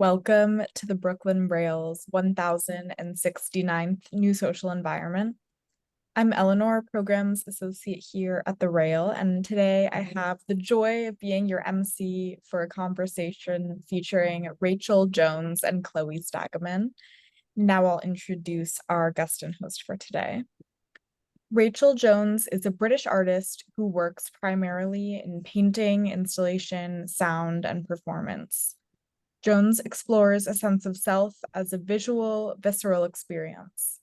Welcome to the Brooklyn Rail's 1069th New Social Environment. I'm Eleanor, Programs Associate here at the Rail, and today I have the joy of being your MC for a conversation featuring Rachel Jones and Chloe Stagaman. Now I'll introduce our guest and host for today. Rachel Jones is a British artist who works primarily in painting, installation, sound, and performance. Jones explores a sense of self as a visual, visceral experience.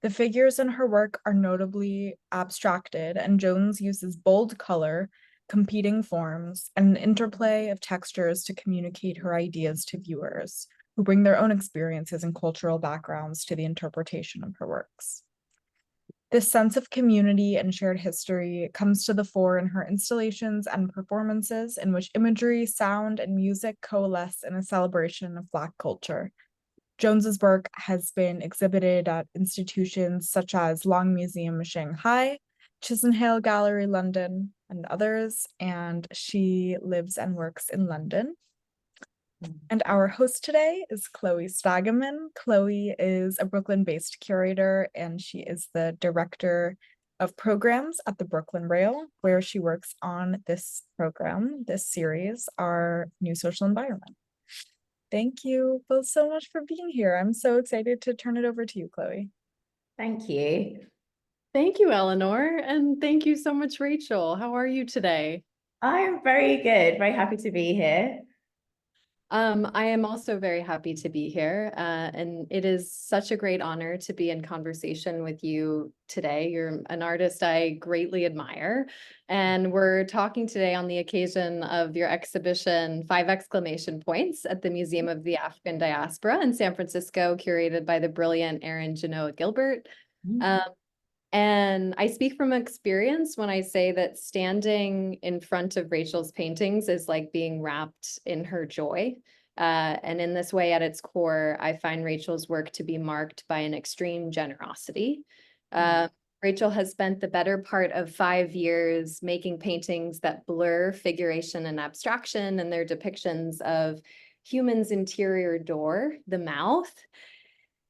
The figures in her work are notably abstracted, and Jones uses bold color, competing forms, and an interplay of textures to communicate her ideas to viewers, who bring their own experiences and cultural backgrounds to the interpretation of her works. This sense of community and shared history comes to the fore in her installations and performances in which imagery, sound, and music coalesce in a celebration of Black culture. Jones's work has been exhibited at institutions such as Long Museum Shanghai, Chisenhale Gallery London, and others, and she lives and works in London. And our host today is Chloe Stagaman. Chloe is a Brooklyn-based curator, and she is the director of programs at the Brooklyn Rail, where she works on this program, this series, our new social environment. Thank you both so much for being here. I'm so excited to turn it over to you, Chloe. Thank you. Thank you, Eleanor, and thank you so much, Rachel. How are you today? I'm very good, very happy to be here. I am also very happy to be here, and it is such a great honor to be in conversation with you today. You're an artist I greatly admire, and we're talking today on the occasion of your exhibition, 5 exclamation points, at the Museum of the African Diaspora in San Francisco, curated by the brilliant Erin Genoa Gilbert. And I speak from experience when I say that standing in front of Rachel's paintings is like being wrapped in her joy. And in this way, at its core, I find Rachel's work to be marked by an extreme generosity. Rachel has spent the better part of 5 years making paintings that blur figuration and abstraction in their depictions of humans' interior door, the mouth.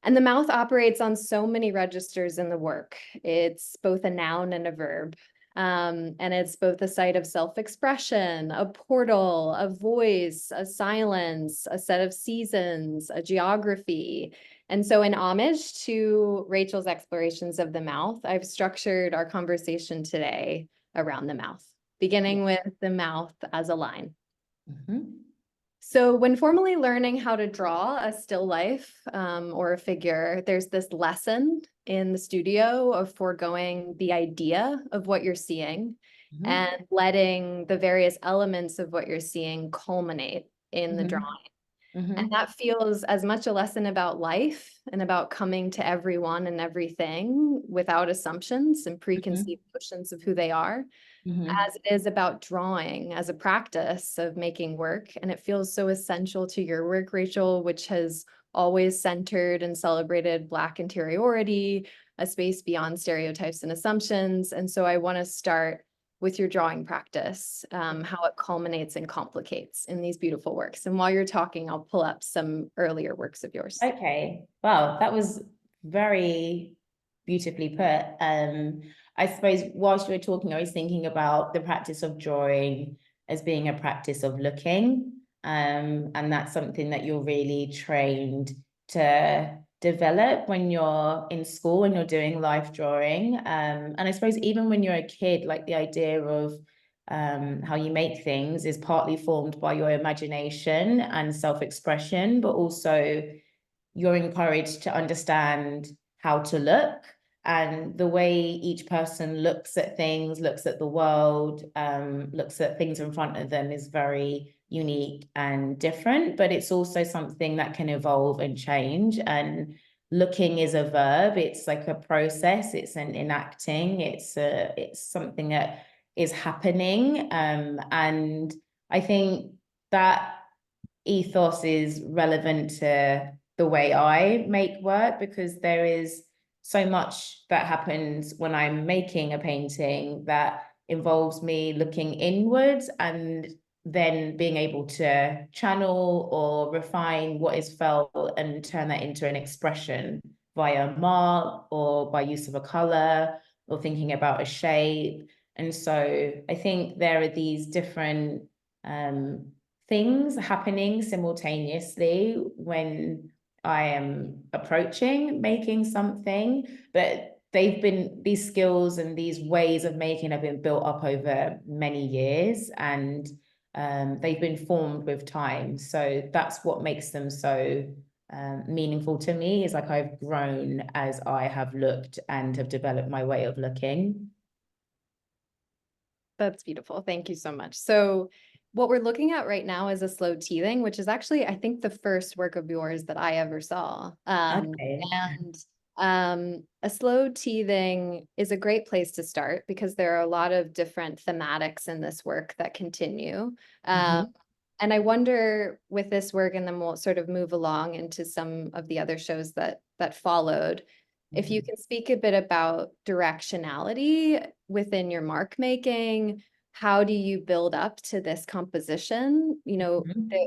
And the mouth operates on so many registers in the work. It's both a noun and a verb. And it's both a site of self-expression, a portal, a voice, a silence, a set of seasons, a geography. And so in homage to Rachel's explorations of the mouth, I've structured our conversation today around the mouth, beginning with the mouth as a line. So when formally learning how to draw a still life or a figure, there's this lesson in the studio of foregoing the idea of what you're seeing and letting the various elements of what you're seeing culminate in the drawing. And that feels as much a lesson about life and about coming to everyone and everything without assumptions and preconceived notions of who they are, as it is about drawing as a practice of making work. And it feels so essential to your work, Rachel, which has always centered and celebrated Black interiority, a space beyond stereotypes and assumptions. And so I want to start with your drawing practice, how it culminates and complicates in these beautiful works. And while you're talking, I'll pull up some earlier works of yours. Okay. Wow, that was very beautifully put. I suppose whilst you were talking, I was thinking about the practice of drawing as being a practice of looking. And that's something that you're really trained to develop when you're in school and you're doing life drawing. And I suppose even when you're a kid, like the idea of how you make things is partly formed by your imagination and self-expression, but also you're encouraged to understand how to look. And the way each person looks at things, looks at the world, looks at things in front of them is very unique and different, but it's also something that can evolve and change. And looking is a verb. It's like a process. It's an enacting. It's something that is happening. And I think that ethos is relevant to the way I make work, because there is so much that happens when I'm making a painting that involves me looking inwards, and then being able to channel or refine what is felt and turn that into an expression via mark or by use of a color or thinking about a shape. And so I think there are these different things happening simultaneously when I am approaching making something, but these skills and these ways of making have been built up over many years, and they've been formed with time. So that's what makes them so meaningful to me, is like I've grown as I have looked and have developed my way of looking. That's beautiful. Thank you so much. So what we're looking at right now is a slow teething, which is actually, I think, the first work of yours that I ever saw. Okay. And a slow teething is a great place to start because there are a lot of different thematics in this work that continue. Mhm. And I wonder with this work, and then we'll sort of move along into some of the other shows that followed, if you can speak a bit about directionality within your mark making. How do you build up to this composition? You know,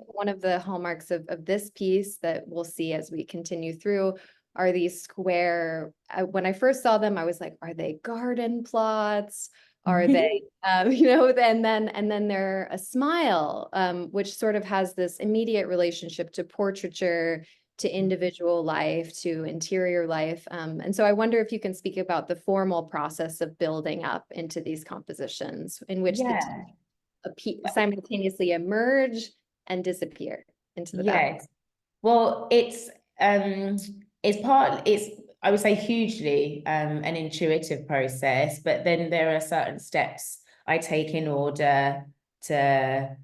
one of the hallmarks of this piece that we'll see as we continue through are these square, when I first saw them, I was like, are they garden plots? Are they, you know, and then they're a smile, which sort of has this immediate relationship to portraiture, to individual life, to interior life. And so I wonder if you can speak about the formal process of building up into these compositions in which Yeah. simultaneously emerge and disappear into the background. Yes. Well, it's I would say hugely an intuitive process, but then there are certain steps I take in order to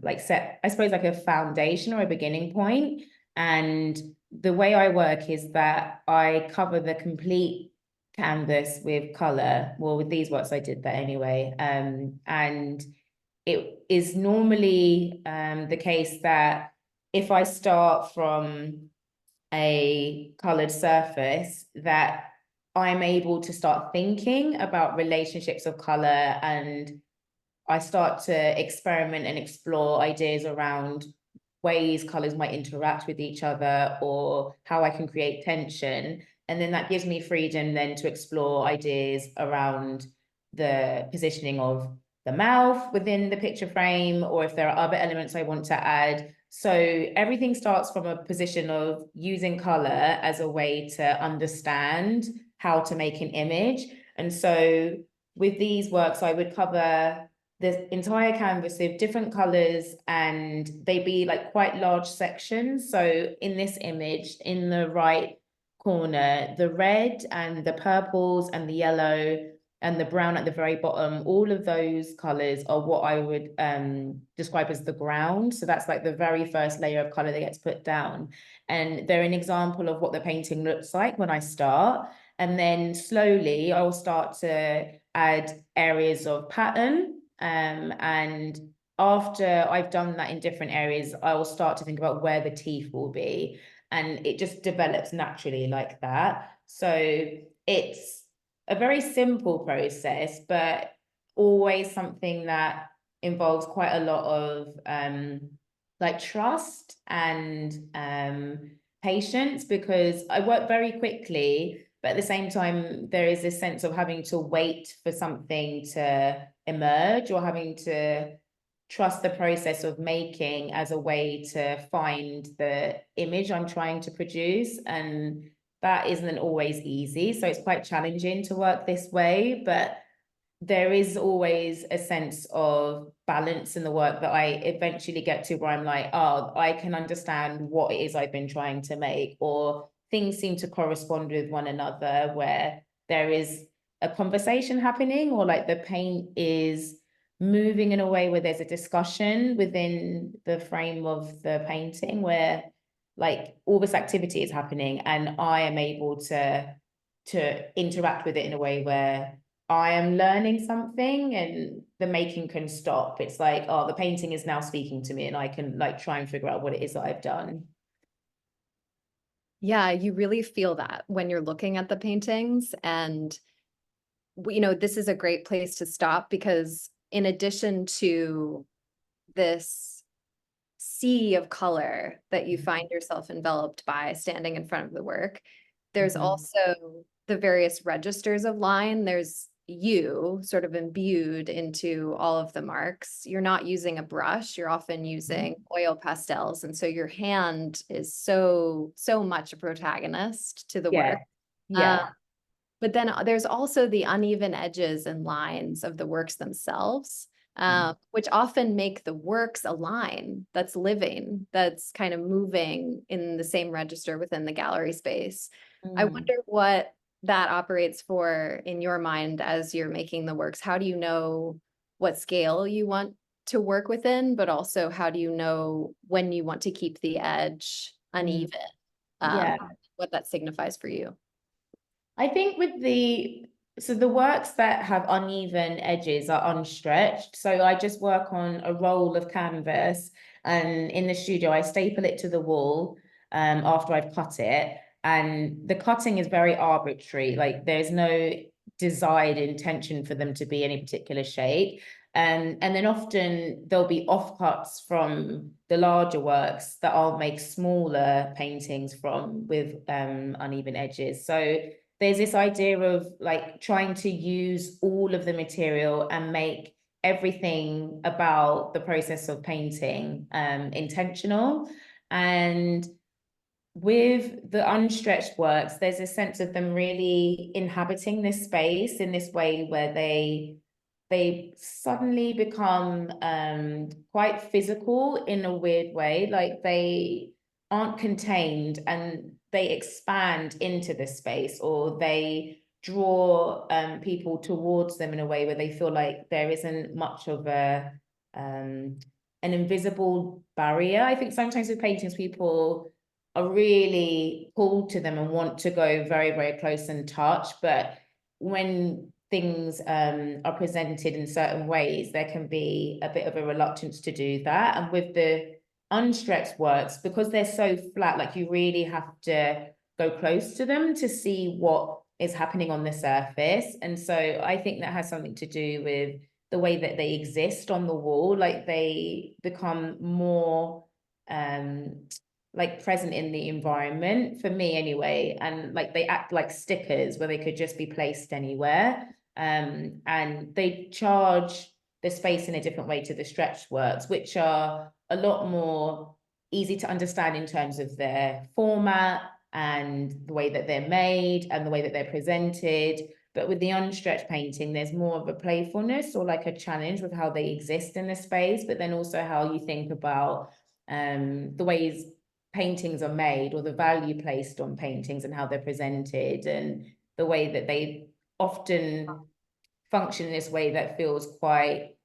like set, I suppose, like a foundation or a beginning point. And the way I work is that I cover the complete canvas with color. Well, with these works, I did that anyway. And it is normally the case that if I start from a colored surface, that I'm able to start thinking about relationships of color, and I start to experiment and explore ideas around ways colors might interact with each other or how I can create tension. And then that gives me freedom then to explore ideas around the positioning of the mouth within the picture frame, or if there are other elements I want to add. So everything starts from a position of using color as a way to understand how to make an image. And so with these works, I would cover the entire canvas with different colors, and they be like quite large sections. So in this image, in the right corner, the red and the purples and the yellow and the brown at the very bottom, all of those colors are what I would describe as the ground. So that's like the very first layer of color that gets put down. And they're an example of what the painting looks like when I start. And then slowly I'll start to add areas of pattern. And after I've done that in different areas, I will start to think about where the teeth will be. And it just develops naturally like that. So it's a very simple process, but always something that involves quite a lot of like trust and patience, because I work very quickly, but at the same time, there is this sense of having to wait for something to emerge, or having to trust the process of making as a way to find the image I'm trying to produce. And that isn't always easy. So it's quite challenging to work this way, but there is always a sense of balance in the work that I eventually get to, where I'm like, oh, I can understand what it is I've been trying to make, or things seem to correspond with one another, where there is a conversation happening, or like the paint is moving in a way where there's a discussion within the frame of the painting, where like all this activity is happening and I am able to interact with it in a way where I am learning something and the making can stop. It's like, oh, the painting is now speaking to me and I can like try and figure out what it is that I've done. Yeah, you really feel that when you're looking at the paintings. And, you know, this is a great place to stop because in addition to this sea of color that you find yourself enveloped by standing in front of the work. There's also the various registers of line. There's you sort of imbued into all of the marks. You're not using a brush, you're often using oil pastels. And so your hand is so much a protagonist to the work. Yeah. But then there's also the uneven edges and lines of the works themselves, which often make the works a line that's living, that's kind of moving in the same register within the gallery space. I wonder what that operates for in your mind as you're making the works. How do you know what scale you want to work within, but also how do you know when you want to keep the edge uneven? Yeah. What that signifies for you. I think with the works that have uneven edges are unstretched. So I just work on a roll of canvas, and in the studio I staple it to the wall after I've cut it. And the cutting is very arbitrary. Like there's no desired intention for them to be any particular shape. And then often there'll be offcuts from the larger works that I'll make smaller paintings from with uneven edges. So there's this idea of like trying to use all of the material and make everything about the process of painting intentional. And with the unstretched works, there's a sense of them really inhabiting this space in this way where they suddenly become quite physical in a weird way. Like they aren't contained and they expand into the space, or they draw people towards them in a way where they feel like there isn't much of an invisible barrier. I think sometimes with paintings, people are really pulled to them and want to go very, very close and touch, but when things are presented in certain ways, there can be a bit of a reluctance to do that. And with the unstretched works, because they're so flat, like you really have to go close to them to see what is happening on the surface. And so I think that has something to do with the way that they exist on the wall. Like they become more like present in the environment, for me anyway, and like they act like stickers where they could just be placed anywhere. And they charge the space in a different way to the stretched works, which are a lot more easy to understand in terms of their format and the way that they're made and the way that they're presented. But with the unstretched painting, there's more of a playfulness or like a challenge with how they exist in the space, but then also how you think about the ways paintings are made or the value placed on paintings and how they're presented, and the way that they often function in this way that feels quite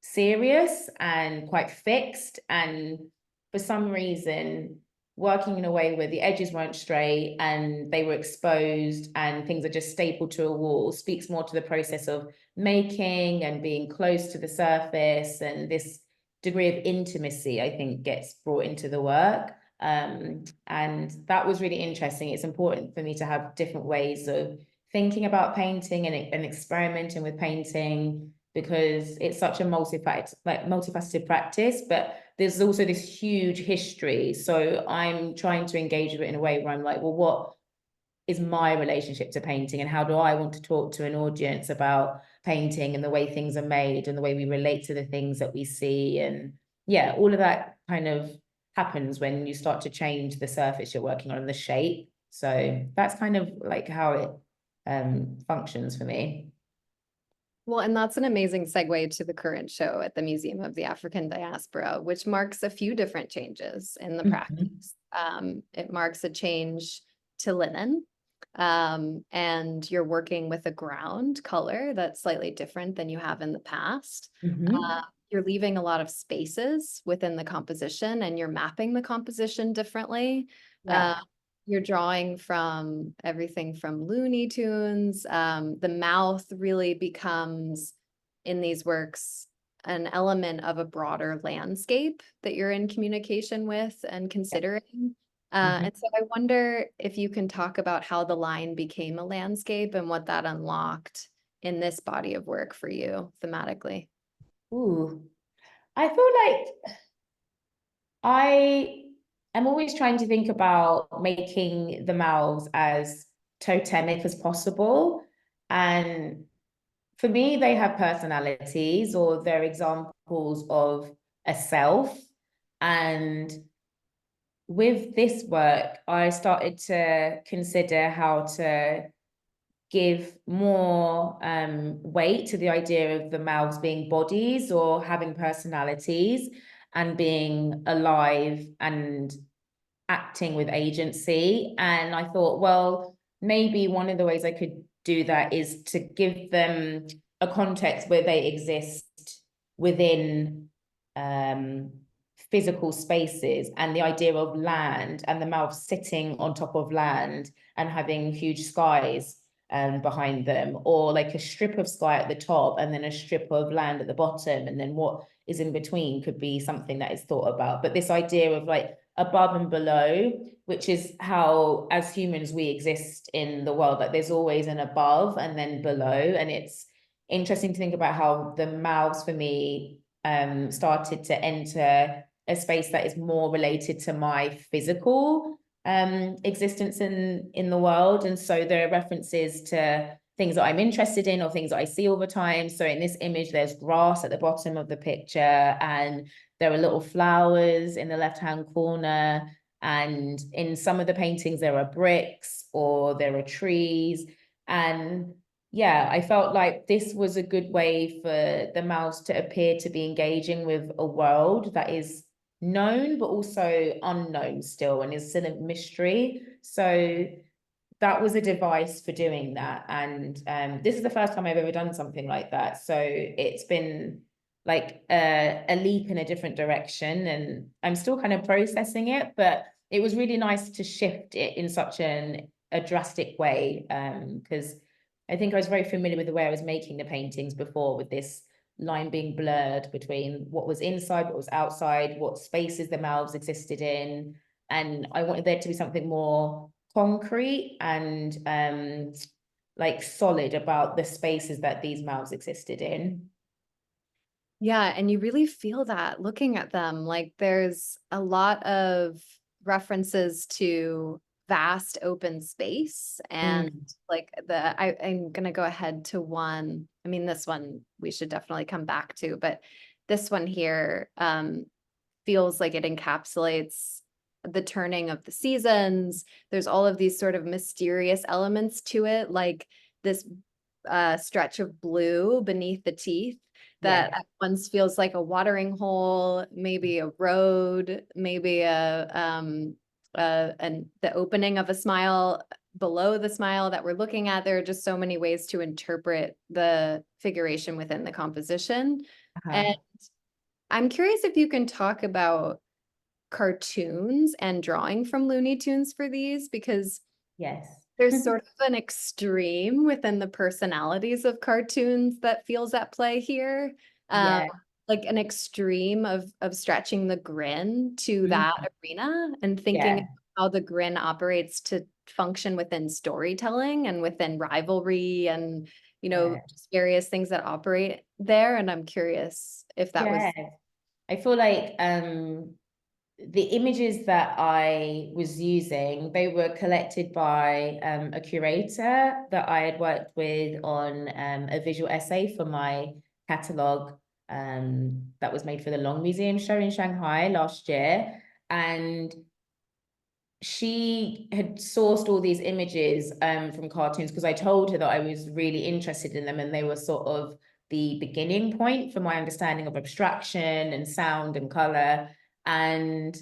serious and quite fixed. And for some reason, working in a way where the edges weren't straight and they were exposed and things are just stapled to a wall speaks more to the process of making and being close to the surface, and this degree of intimacy, I think, gets brought into the work. And that was really interesting. It's important for me to have different ways of thinking about painting and experimenting with painting, because it's such a multifaceted practice, but there's also this huge history. So I'm trying to engage with it in a way where I'm like, well, what is my relationship to painting, and how do I want to talk to an audience about painting and the way things are made and the way we relate to the things that we see? And yeah, all of that kind of happens when you start to change the surface you're working on and the shape. So that's kind of like how it functions for me. Well, and that's an amazing segue to the current show at the Museum of the African Diaspora, which marks a few different changes in the practice. It marks a change to linen, and you're working with a ground color that's slightly different than you have in the past. You're leaving a lot of spaces within the composition, and you're mapping the composition differently. You're drawing from everything from Looney Tunes. The mouth really becomes, in these works, an element of a broader landscape that you're in communication with and considering. And so I wonder if you can talk about how the line became a landscape and what that unlocked in this body of work for you thematically. Ooh. I feel like I am always trying to think about making the mouths as totemic as possible. And for me, they have personalities, or they're examples of a self. And with this work, I started to consider how to give more weight to the idea of the mouths being bodies or having personalities and being alive and acting with agency. And I thought, well, maybe one of the ways I could do that is to give them a context where they exist within physical spaces, and the idea of land and the mouth sitting on top of land and having huge skies behind them, or like a strip of sky at the top and then a strip of land at the bottom, and then what is in between could be something that is thought about. But this idea of like above and below, which is how as humans we exist in the world, like there's always an above and then below. And it's interesting to think about how the mouths for me started to enter a space that is more related to my physical existence in the world. And so there are references to things that I'm interested in or things that I see all the time. So in this image, there's grass at the bottom of the picture, and there are little flowers in the left-hand corner. And in some of the paintings, there are bricks or there are trees. And yeah, I felt like this was a good way for the mouths to appear to be engaging with a world that is known, but also unknown still, and is still a mystery. So that was a device for doing that. And this is the first time I've ever done something like that. So it's been like a leap in a different direction, and I'm still kind of processing it, but it was really nice to shift it in such a drastic way, because I think I was very familiar with the way I was making the paintings before, with this line being blurred between what was inside, what was outside, what spaces the mouths existed in. And I wanted there to be something more concrete and like solid about the spaces that these mouths existed in. Yeah, and you really feel that looking at them. Like there's a lot of references to vast open space, and like I'm gonna go ahead to one. I mean, this one we should definitely come back to, but this one here feels like it encapsulates the turning of the seasons. There's all of these sort of mysterious elements to it, like this stretch of blue beneath the teeth that at once feels like a watering hole, maybe a road, maybe and the opening of a smile below the smile that we're looking at. There are just so many ways to interpret the figuration within the composition. And I'm curious if you can talk about cartoons and drawing from Looney Tunes for these, because Yes. there's sort of an extreme within the personalities of cartoons that feels at play here. Yeah. Like an extreme of stretching the grin to that arena and thinking Yeah. how the grin operates to function within storytelling and within rivalry and, you know, just various things that operate there. And I'm curious if that was. I feel like the images that I was using, they were collected by a curator that I had worked with on a visual essay for my catalogue that was made for the Long Museum show in Shanghai last year. And she had sourced all these images from cartoons because I told her that I was really interested in them, and they were sort of the beginning point for my understanding of abstraction and sound and color. And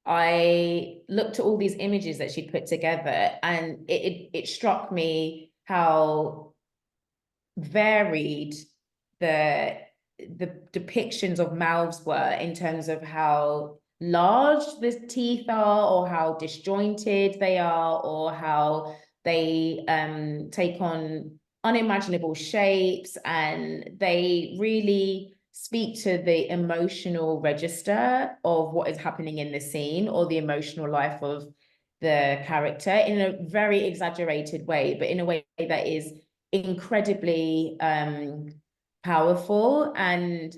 I looked at all these images that she'd put together, and it struck me how varied the depictions of mouths were in terms of how large the teeth are, or how disjointed they are, or how they take on unimaginable shapes, and they really speak to the emotional register of what is happening in the scene, or the emotional life of the character, in a very exaggerated way, but in a way that is incredibly powerful. And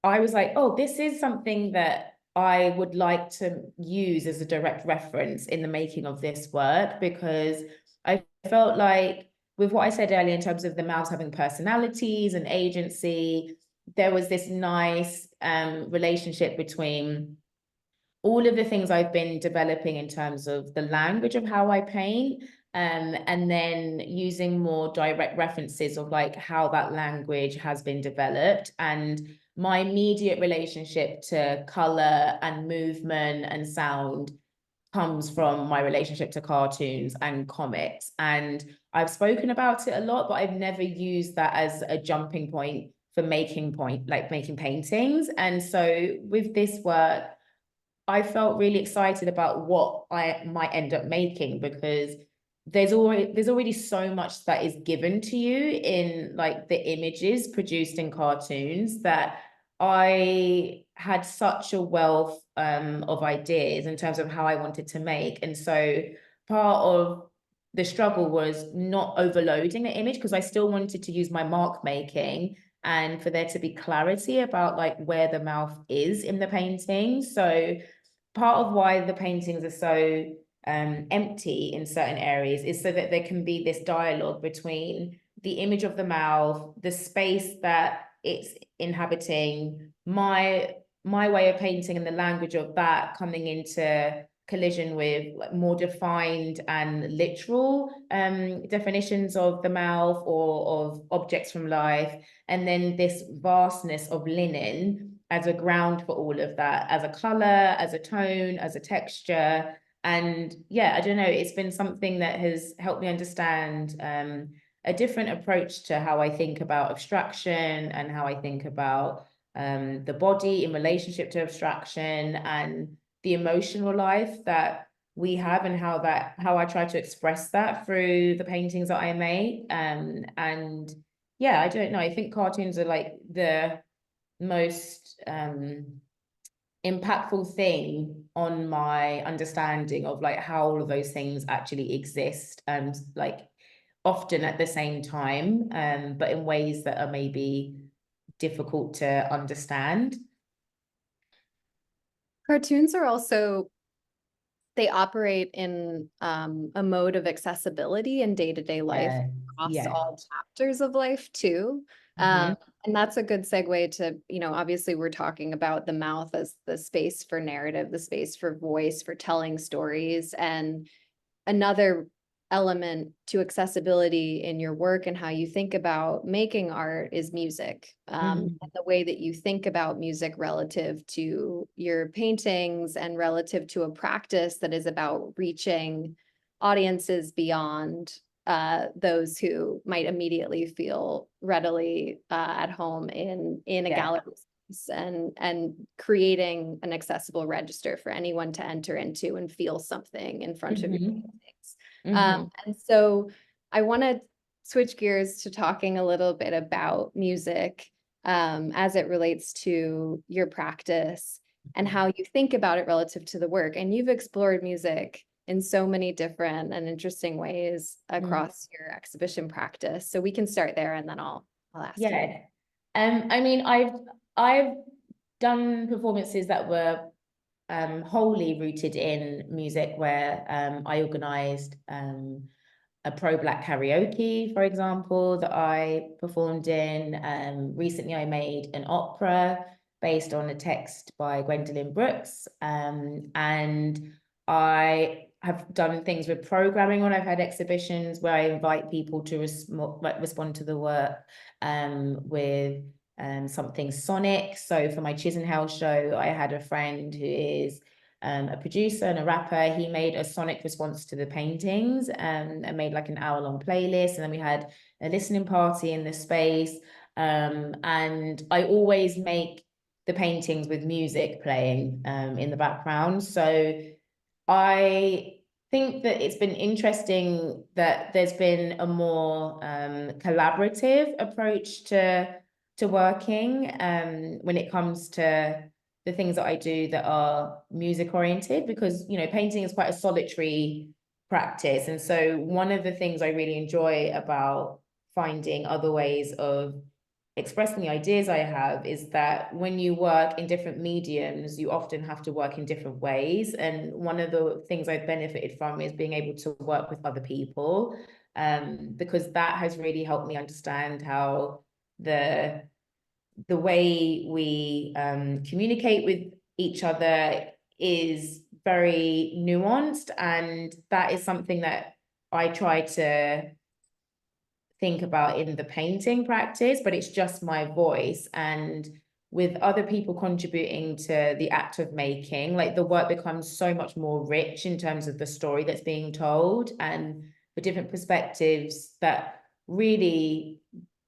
I was like, oh, this is something that I would like to use as a direct reference in the making of this work, because I felt like, with what I said earlier in terms of the mouths having personalities and agency, there was this nice relationship between all of the things I've been developing in terms of the language of how I paint, and then using more direct references of like how that language has been developed, and my immediate relationship to color and movement and sound comes from my relationship to cartoons and comics. And I've spoken about it a lot, but I've never used that as a jumping point for making paintings. And so with this work, I felt really excited about what I might end up making, because there's already so much that is given to you in like the images produced in cartoons, that I had such a wealth of ideas in terms of how I wanted to make. And so part of the struggle was not overloading the image, because I still wanted to use my mark making and for there to be clarity about like where the mouth is in the painting. So part of why the paintings are so empty in certain areas is so that there can be this dialogue between the image of the mouth, the space that it's inhabiting, my way of painting and the language of that coming into collision with like more defined and literal definitions of the mouth or of objects from life, and then this vastness of linen as a ground for all of that, as a color, as a tone, as a texture. And yeah, I don't know, it's been something that has helped me understand a different approach to how I think about abstraction and how I think about the body in relationship to abstraction and the emotional life that we have, and how I try to express that through the paintings that I make. And yeah, I don't know, I think cartoons are like the most impactful thing on my understanding of like how all of those things actually exist, and like often at the same time, but in ways that are maybe difficult to understand. Cartoons are also, they operate in a mode of accessibility in day-to-day life Yeah, across yeah. all chapters of life too. Mhm. And that's a good segue to, obviously we're talking about the mouth as the space for narrative, the space for voice, for telling stories. And another element to accessibility in your work and how you think about making art is music. And the way that you think about music relative to your paintings and relative to a practice that is about reaching audiences beyond those who might immediately feel readily at home in a Yeah. gallery space, and creating an accessible register for anyone to enter into and feel something in front of your paintings. And so I want to switch gears to talking a little bit about music as it relates to your practice and how you think about it relative to the work. And you've explored music in so many different and interesting ways across your exhibition practice. So we can start there, and then I'll ask you. Yeah. I mean, I've done performances that were wholly rooted in music, where I organized a pro-Black karaoke, for example, that I performed in. Recently, I made an opera based on a text by Gwendolyn Brooks. And I have done things with programming when I've had exhibitions where I invite people to respond to the work with something sonic. So for my Chisenhale show, I had a friend who is a producer and a rapper. He made a sonic response to the paintings and made like an hour-long playlist. And then we had a listening party in the space. And I always make the paintings with music playing in the background. So I think that it's been interesting that there's been a more collaborative approach to working when it comes to the things that I do that are music oriented, because painting is quite a solitary practice. And so one of the things I really enjoy about finding other ways of expressing the ideas I have is that when you work in different mediums, you often have to work in different ways. And one of the things I've benefited from is being able to work with other people, because that has really helped me understand how the way we communicate with each other is very nuanced, and that is something that I try to think about in the painting practice, but it's just my voice. And with other people contributing to the act of making, like the work becomes so much more rich in terms of the story that's being told and the different perspectives that really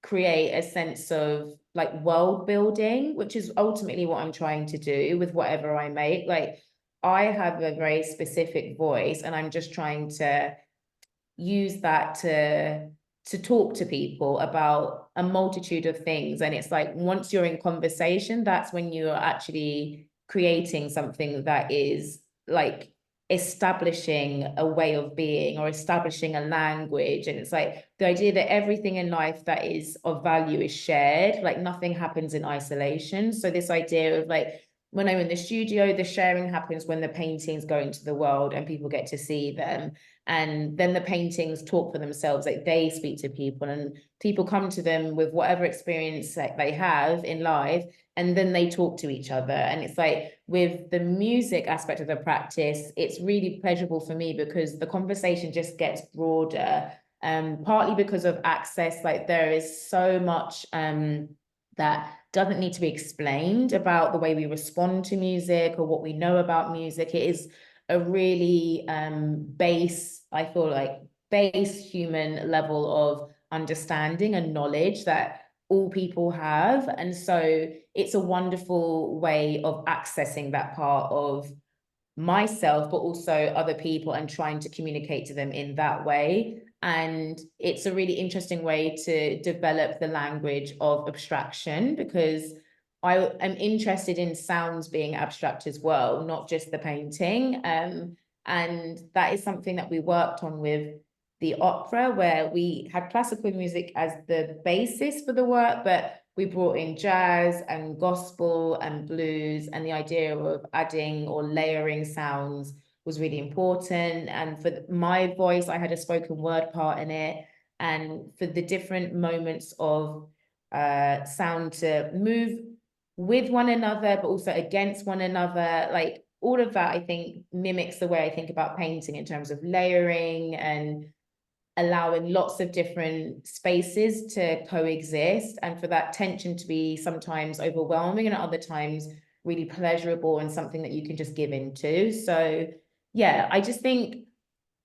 create a sense of like world building, which is ultimately what I'm trying to do with whatever I make. Like I have a very specific voice, and I'm just trying to use that to talk to people about a multitude of things. And it's like once you're in conversation, that's when you're actually creating something that is like establishing a way of being or establishing a language. And it's like the idea that everything in life that is of value is shared, like nothing happens in isolation. So this idea of like when I'm in the studio, the sharing happens when the paintings go into the world and people get to see them. And then the paintings talk for themselves, like they speak to people, and people come to them with whatever experience that they have in life, and then they talk to each other. And it's like with the music aspect of the practice, it's really pleasurable for me because the conversation just gets broader, partly because of access. Like there is so much that doesn't need to be explained about the way we respond to music or what we know about music. It is a really base, I feel like base human level of understanding and knowledge that all people have. And so it's a wonderful way of accessing that part of myself, but also other people, and trying to communicate to them in that way. And it's a really interesting way to develop the language of abstraction, because I am interested in sounds being abstract as well, not just the painting. And that is something that we worked on with the opera, where we had classical music as the basis for the work, but we brought in jazz and gospel and blues, and the idea of adding or layering sounds was really important. And for my voice, I had a spoken word part in it. And for the different moments of sound to move with one another, but also against one another, like all of that, I think mimics the way I think about painting in terms of layering and allowing lots of different spaces to coexist, and for that tension to be sometimes overwhelming and at other times really pleasurable and something that you can just give into. So yeah, I just think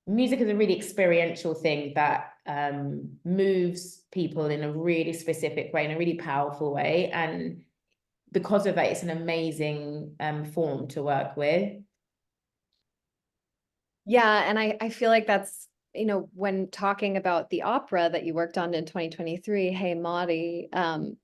music is a really experiential thing that moves people in a really specific way, in a really powerful way. And because of that, it's an amazing form to work with. Yeah, and I feel like that's, when talking about the opera that you worked on in 2023, Hey Maudie,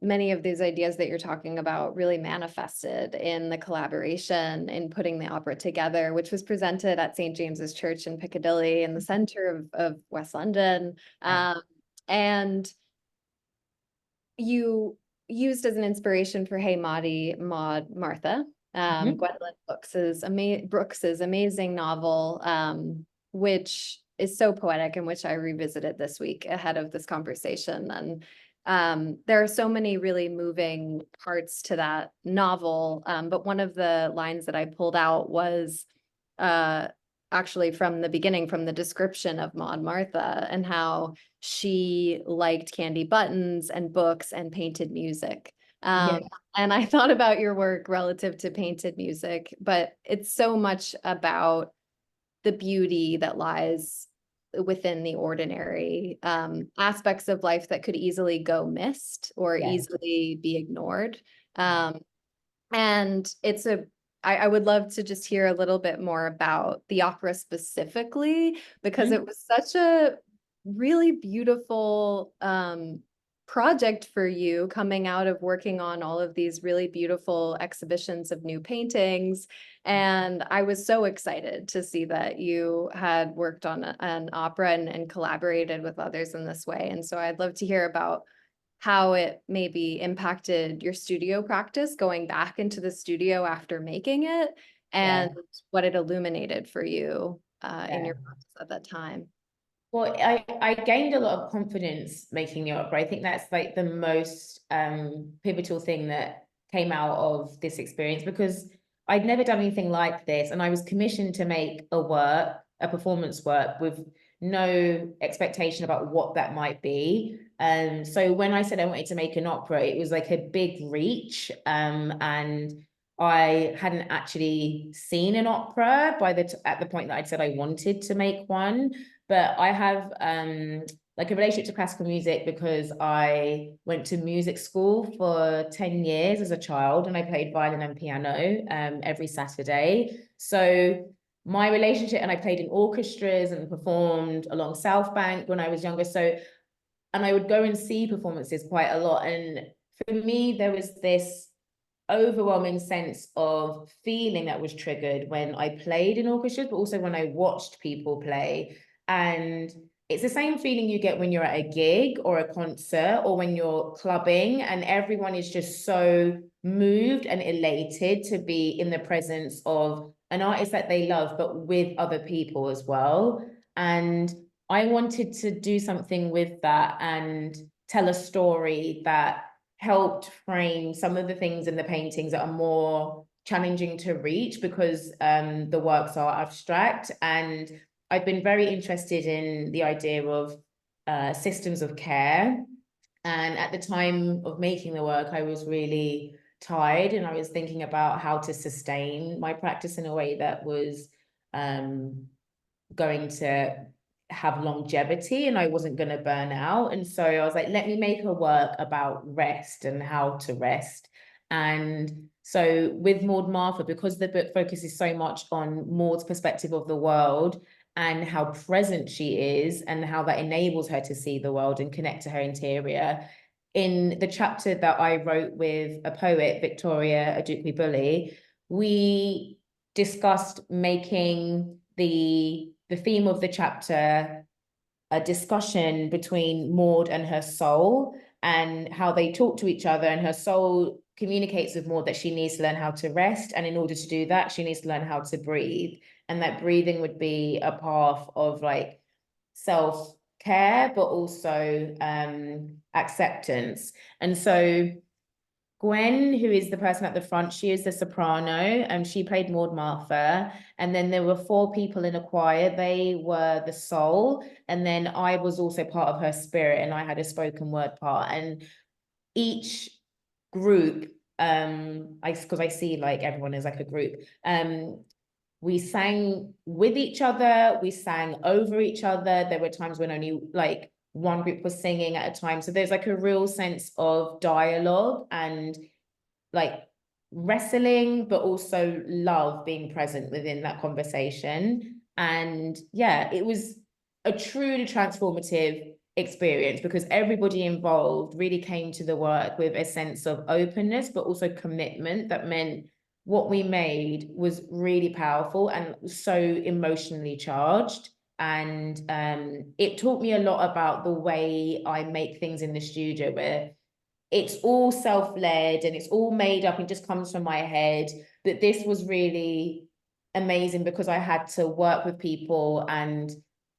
many of these ideas that you're talking about really manifested in the collaboration in putting the opera together, which was presented at St. James's Church in Piccadilly in the center of West London. And you used as an inspiration for Hey Maudie, Maud Martha, Gwendolyn Brooks's amazing novel, which is so poetic, and which I revisited this week ahead of this conversation. And there are so many really moving parts to that novel. But one of the lines that I pulled out was actually from the beginning, from the description of Maud Martha, and how she liked candy buttons and books and painted music. Yeah. And I thought about your work relative to painted music, but it's so much about the beauty that lies within the ordinary aspects of life that could easily go missed or Yeah. easily be ignored. And I would love to just hear a little bit more about the opera specifically, because it was such a really beautiful project for you, coming out of working on all of these really beautiful exhibitions of new paintings. And I was so excited to see that you had worked on an opera and collaborated with others in this way. And so I'd love to hear about how it maybe impacted your studio practice, going back into the studio after making it, and what it illuminated for you in your practice at that time. Well, I gained a lot of confidence making the opera. I think that's like the most pivotal thing that came out of this experience, because I'd never done anything like this, and I was commissioned to make a performance work with no expectation about what that might be. So when I said I wanted to make an opera, it was like a big reach, and I hadn't actually seen an opera at the point that I'd said I wanted to make one. But I have like a relationship to classical music because I went to music school for 10 years as a child, and I played violin and piano every Saturday. So my relationship, and I played in orchestras and performed along South Bank when I was younger. So, and I would go and see performances quite a lot. And for me, there was this overwhelming sense of feeling that was triggered when I played in orchestras, but also when I watched people play. And it's the same feeling you get when you're at a gig or a concert or when you're clubbing, and everyone is just so moved and elated to be in the presence of an artist that they love, but with other people as well. And I wanted to do something with that and tell a story that helped frame some of the things in the paintings that are more challenging to reach, because the works are abstract. And I've been very interested in the idea of systems of care. And at the time of making the work, I was really tired, and I was thinking about how to sustain my practice in a way that was going to have longevity and I wasn't going to burn out. And so I was like, let me make a work about rest and how to rest. And so with Maud Martha, because the book focuses so much on Maud's perspective of the world and how present she is and how that enables her to see the world and connect to her interior. In the chapter that I wrote with a poet, Victoria Adukwe-Bully, we discussed making the theme of the chapter a discussion between Maud and her soul, and how they talk to each other, and her soul communicates with Maud that she needs to learn how to rest, and in order to do that she needs to learn how to breathe, and that breathing would be a path of like self-care but also acceptance. And so Gwen, who is the person at the front, she is the soprano, and she played Maud Martha. And then there were 4 people in a choir. They were the soul. And then I was also part of her spirit, and I had a spoken word part. And each group, because I see like everyone is like a group, we sang with each other, we sang over each other. There were times when only like one group was singing at a time. So there's like a real sense of dialogue and like wrestling, but also love being present within that conversation. And yeah, it was a truly transformative experience because everybody involved really came to the work with a sense of openness, but also commitment that meant what we made was really powerful and so emotionally charged. And it taught me a lot about the way I make things in the studio, where it's all self-led and it's all made up and just comes from my head. But this was really amazing because I had to work with people and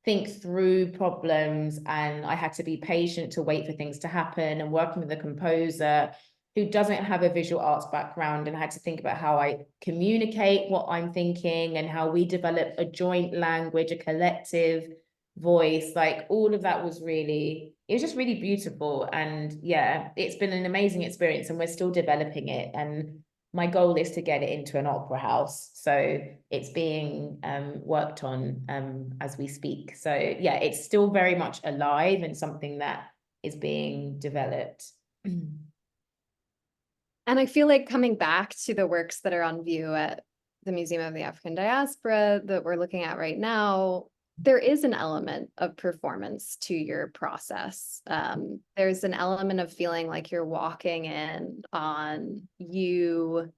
think through problems, and I had to be patient to wait for things to happen, and working with a composer who doesn't have a visual arts background, and I had to think about how I communicate what I'm thinking and how we develop a joint language, a collective voice. Like all of that was really, it was just really beautiful. And yeah, it's been an amazing experience, and we're still developing it. And my goal is to get it into an opera house. So it's being worked on as we speak. So yeah, it's still very much alive and something that is being developed. And I feel like coming back to the works that are on view at the Museum of the African Diaspora that we're looking at right now, there is an element of performance to your process. There's an element of feeling like you're walking in on you,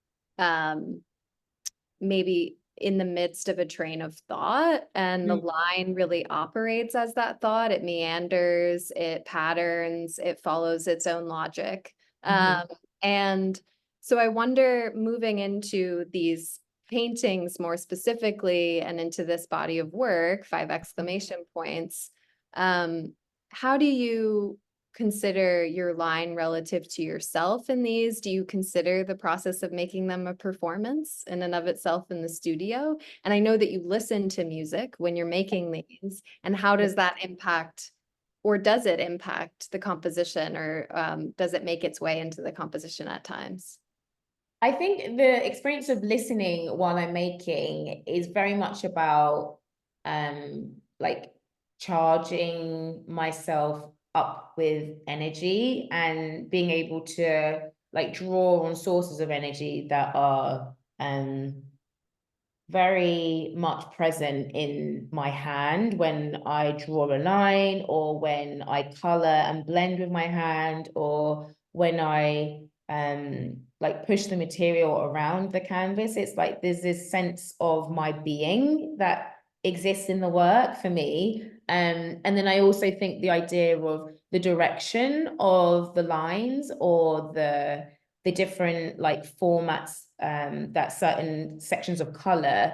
maybe in the midst of a train of thought, and the line really operates as that thought. It meanders, it patterns, it follows its own logic. And so I wonder, moving into these paintings more specifically and into this body of work, 5 exclamation points, how do you consider your line relative to yourself in these? Do you consider the process of making them a performance in and of itself in the studio? And I know that you listen to music when you're making these, and how does that impact, or does it impact the composition, or does it make its way into the composition at times? I think the experience of listening while I'm making is very much about like charging myself up with energy and being able to like draw on sources of energy that are very much present in my hand when I draw a line, or when I color and blend with my hand, or when I like push the material around the canvas. It's like there's this sense of my being that exists in the work for me. And then I also think the idea of the direction of the lines, or the different like formats that certain sections of color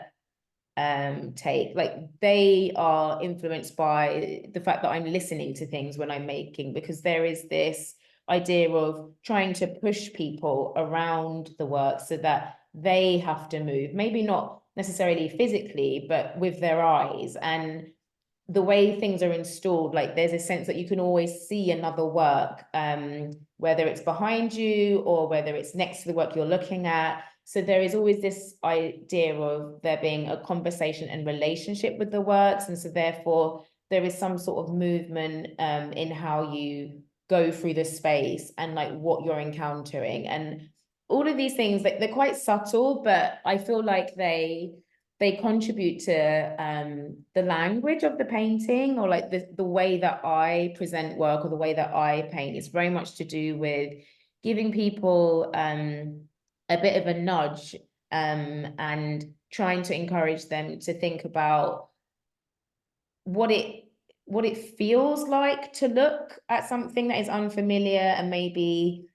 take, like they are influenced by the fact that I'm listening to things when I'm making, because there is this idea of trying to push people around the work so that they have to move, maybe not necessarily physically, but with their eyes. And the way things are installed, like there's a sense that you can always see another work, whether it's behind you or whether it's next to the work you're looking at. So there is always this idea of there being a conversation and relationship with the works. And so therefore there is some sort of movement in how you go through the space and like what you're encountering. And all of these things, like they're quite subtle, but I feel like they contribute to the language of the painting, or like the way that I present work, or the way that I paint. Is very much to do with giving people a bit of a nudge and trying to encourage them to think about what it feels like to look at something that is unfamiliar and maybe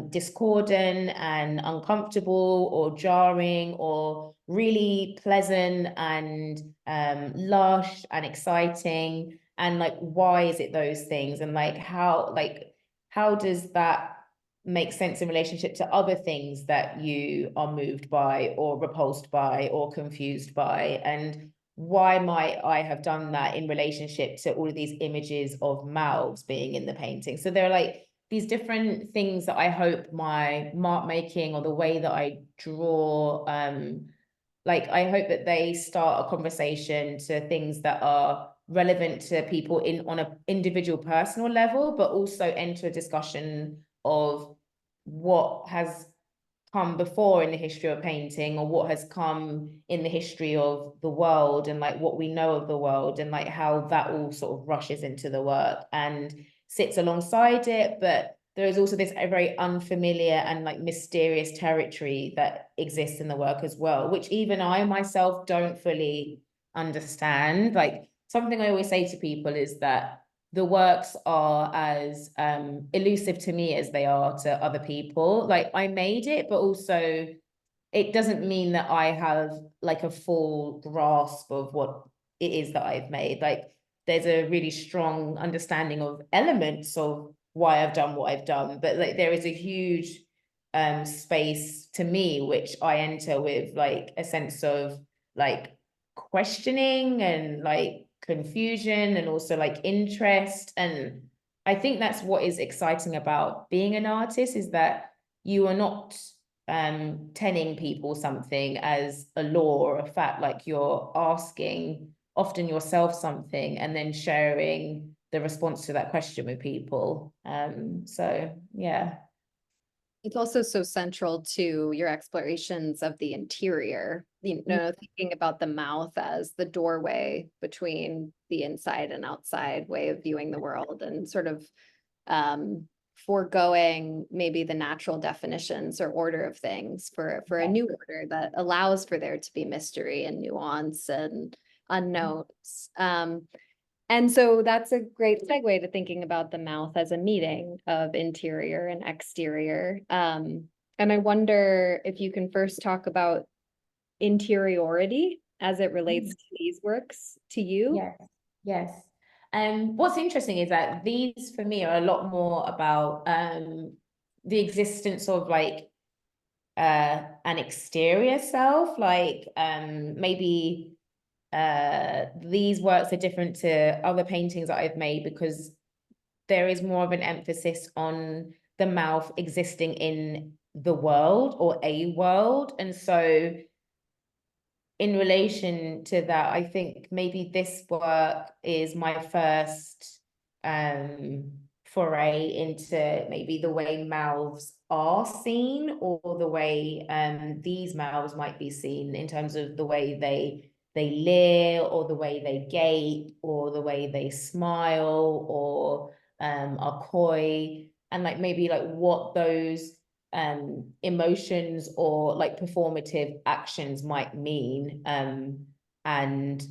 discordant and uncomfortable or jarring, or really pleasant and lush and exciting. And like, why is it those things? And like how does that make sense in relationship to other things that you are moved by or repulsed by or confused by? And why might I have done that in relationship to all of these images of mouths being in the painting? So there are like these different things that I hope my mark making, or the way that I draw, like I hope that they start a conversation to things that are relevant to people on an individual personal level, but also enter a discussion of what has come before in the history of painting, or what has come in the history of the world, and like what we know of the world, and like how that all sort of rushes into the work and sits alongside it. But there is also this very unfamiliar and like mysterious territory that exists in the work as well, which even I myself don't fully understand. Like something I always say to people is that the works are as elusive to me as they are to other people. Like I made it, but also it doesn't mean that I have like a full grasp of what it is that I've made. Like there's a really strong understanding of elements of why I've done what I've done, but like there is a huge space to me which I enter with like a sense of like questioning and like confusion, and also like interest. And I think that's what is exciting about being an artist, is that you are not telling people something as a law or a fact. Like you're asking often yourself something and then sharing the response to that question with people. So yeah. It's also so central to your explorations of the interior, you know, thinking about the mouth as the doorway between the inside and outside way of viewing the world, and sort of foregoing maybe the natural definitions or order of things for a new order that allows for there to be mystery and nuance and unknowns. And so that's a great segue to thinking about the mouth as a meeting of interior and exterior. And I wonder if you can first talk about interiority as it relates to these works to you. Yes, yes. What's interesting is that these for me are a lot more about the existence of like an exterior self, like maybe these works are different to other paintings that I've made because there is more of an emphasis on the mouth existing in the world or a world. And so in relation to that, I think maybe this work is my first foray into maybe the way mouths are seen, or the way these mouths might be seen in terms of the way they leer, or the way they gape, or the way they smile, or are coy, and like maybe like what those emotions or like performative actions might mean. And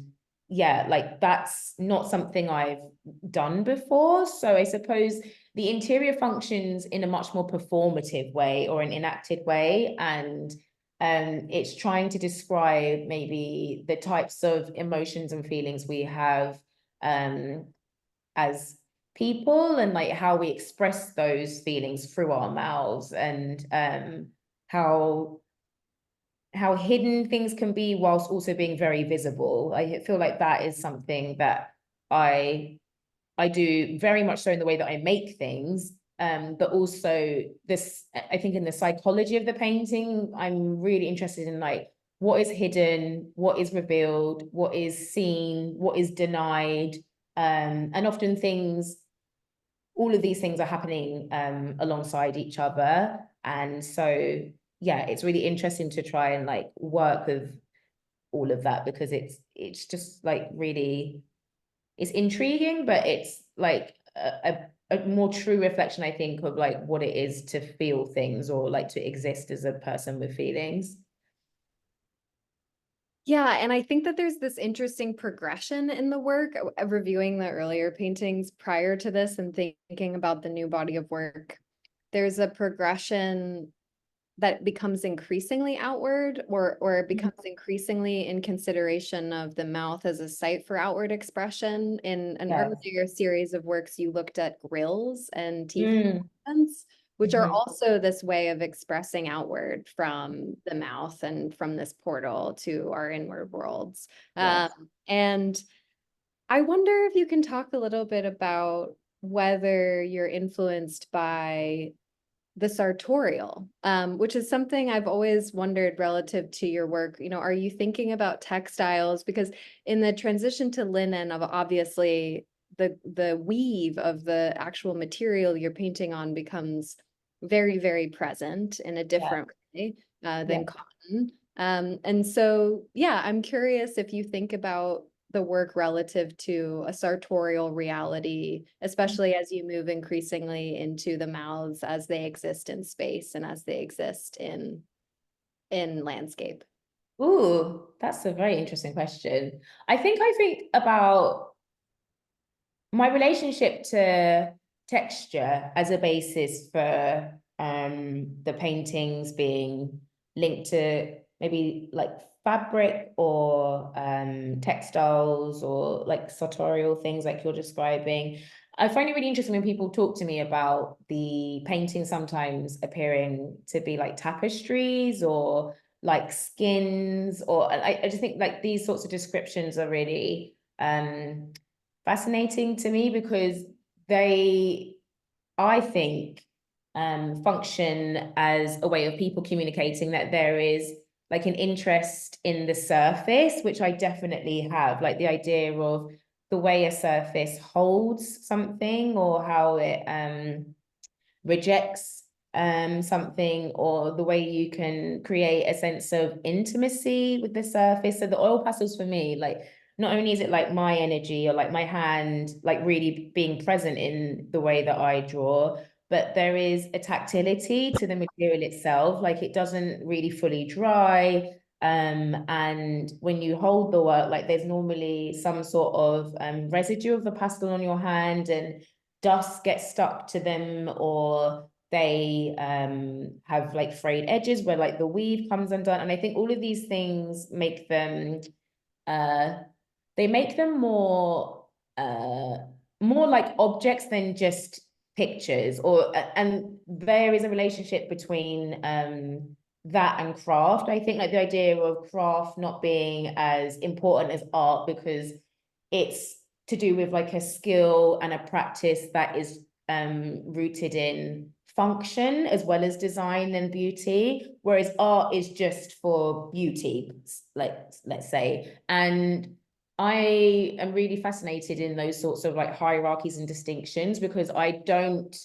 yeah, like that's not something I've done before. So I suppose the interior functions in a much more performative way or an enacted way. And it's trying to describe maybe the types of emotions and feelings we have as people, and like how we express those feelings through our mouths, and how hidden things can be whilst also being very visible. I feel like that is something that I do very much so in the way that I make things, but also this, I think in the psychology of the painting, I'm really interested in like what is hidden, what is revealed, what is seen, what is denied, and often all of these things are happening alongside each other. And so, yeah, it's really interesting to try and like work with all of that, because it's just like really, it's intriguing, but it's like a more true reflection, I think, of like what it is to feel things, or like to exist as a person with feelings. Yeah, and I think that there's this interesting progression in the work. Reviewing the earlier paintings prior to this and thinking about the new body of work, there's a progression that becomes increasingly outward, or it becomes increasingly in consideration of the mouth as a site for outward expression. In an earlier series of works, you looked at grills and teeth movements, which are also this way of expressing outward from the mouth and from this portal to our inward worlds. And I wonder if you can talk a little bit about whether you're influenced by the sartorial, which is something I've always wondered relative to your work. You know, are you thinking about textiles? Because in the transition to linen, of obviously the weave of the actual material you're painting on becomes very, very present in a different way than cotton. And so, yeah, I'm curious if you think about the work relative to a sartorial reality, especially as you move increasingly into the mouths as they exist in space and as they exist in landscape. Ooh, that's a very interesting question. I think about my relationship to texture as a basis for the paintings being linked to maybe like fabric or textiles, or like sartorial things like you're describing. I find it really interesting when people talk to me about the painting sometimes appearing to be like tapestries or like skins, or I just think like these sorts of descriptions are really fascinating to me, because they, I think, function as a way of people communicating that there is like an interest in the surface, which I definitely have, like the idea of the way a surface holds something, or how it rejects something, or the way you can create a sense of intimacy with the surface. So the oil pastels for me, like, not only is it like my energy or like my hand like really being present in the way that I draw, but there is a tactility to the material itself. Like it doesn't really fully dry. And when you hold the work, like there's normally some sort of residue of the pastel on your hand, and dust gets stuck to them, or they have like frayed edges where like the weave comes undone. And I think all of these things make them they make them more like objects than just pictures. Or and there is a relationship between that and craft. I think like the idea of craft not being as important as art because it's to do with like a skill and a practice that is rooted in function as well as design and beauty, whereas art is just for beauty, like let's say. And I am really fascinated in those sorts of like hierarchies and distinctions because I don't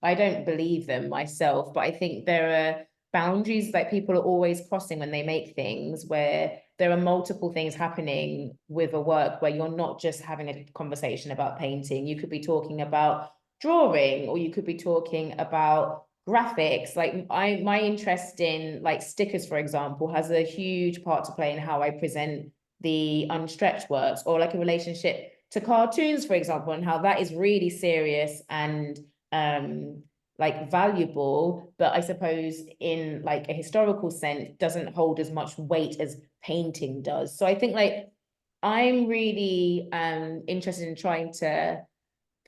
believe them myself, but I think there are boundaries that people are always crossing when they make things, where there are multiple things happening with a work where you're not just having a conversation about painting. You could be talking about drawing, or you could be talking about graphics. Like my interest in like stickers, for example, has a huge part to play in how I present the unstretched works, or like a relationship to cartoons, for example, and how that is really serious and like valuable, but I suppose in like a historical sense doesn't hold as much weight as painting does. So I think like I'm really interested in trying to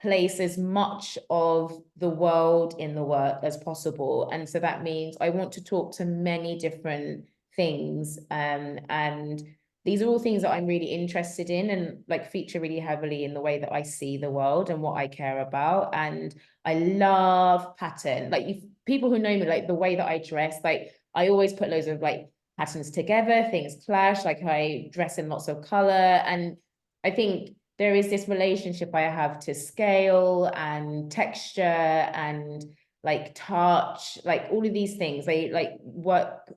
place as much of the world in the work as possible. And so that means I want to talk to many different things. And these are all things that I'm really interested in and like feature really heavily in the way that I see the world and what I care about. And I love pattern. Like if people who know me, like the way that I dress, like I always put loads of like patterns together, things clash, like I dress in lots of color. And I think there is this relationship I have to scale and texture and like touch, like all of these things, they like work